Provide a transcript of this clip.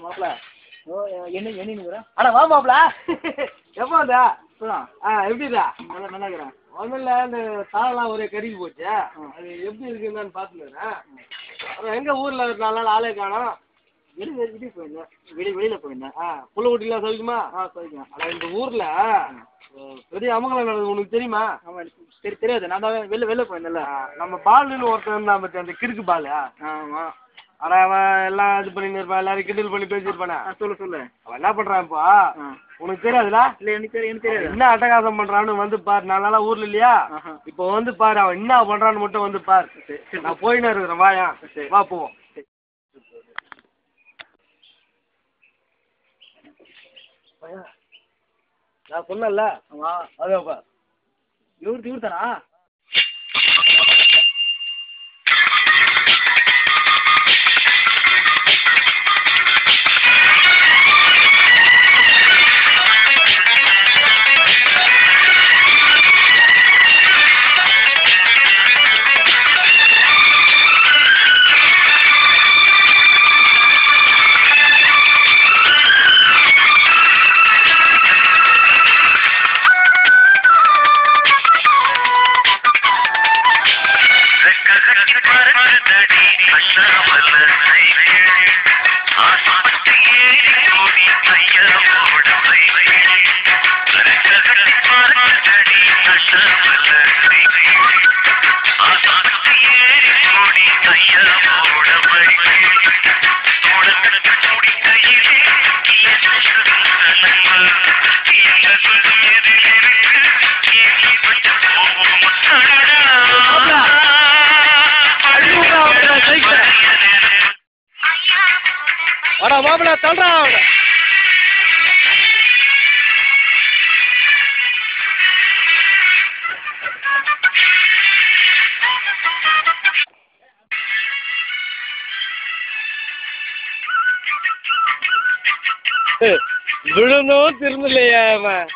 மாப்பிள என்ன அண்ணா வா மாப்பிள எப்போ வந்தா எப்படிதா நல்லா இருக்கிறேன். ஒன்றும் இல்லை, இந்த தாளெல்லாம் ஒரே கருகி போச்சு. அது எப்படி இருக்குன்னு பார்த்துக்கிறேன். அப்புறம் எங்கள் ஊரில் 4 நாள் ஆளே காணோம். வெளியே போயிருந்தேன். வெளியில் போயிருந்தேன். புள்ள குட்டிலாம் சொல்லிக்குமா? சொல்லிக்கலாம். ஆனால் இந்த ஊரில் பெரிய அமங்கலம் நடக்குது, உனக்கு தெரியுமா? ஆமாம், தெரியாது. நான் தான் வெளில போயிருந்தேன்ல. நம்ம பாலுன்னு ஒருத்தன் இருந்தான் பற்றி, அந்த கிறுக்கு பால். ஆமாம். ஆனால் அவன் எல்லாம் இது பண்ணின்னு இருப்பான், எல்லாரும் கிண்டல் பண்ணி பேசியிருப்பானே. சொல்லு அவன் என்ன பண்ணுறான் இப்போ? உனக்கு தெரியாதுல? இல்லை, எனக்கு தெரியாது. என்ன அட்டகாசம் பண்ணுறான்னு வந்து பாரு. 4 நாளாக ஊரில் இல்லையா? இப்போ வந்து பாரு, அவன் என்ன பண்ணுறான்னு மட்டும் வந்து பாரு. நான் போயின்னு இருக்கிறேன், வாயா வா போவோம். நான் சொன்னேன்ல, அதாப்பா இவர் தானா? வாடா மாப்பிள, தள்ளுறா. விழுந்தும் திரும்பலையா அவன்?